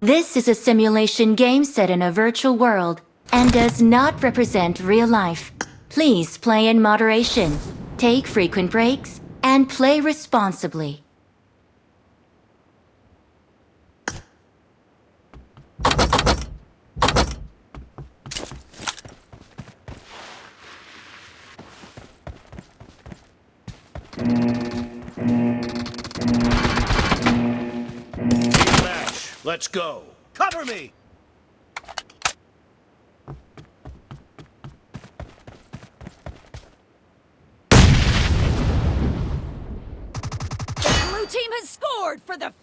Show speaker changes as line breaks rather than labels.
This is a simulation game set in a virtual world and does not represent real life. Please play in moderation, take frequent breaks, and play responsibly.
Match. Let's go. Cover me!
Blue team has scored for the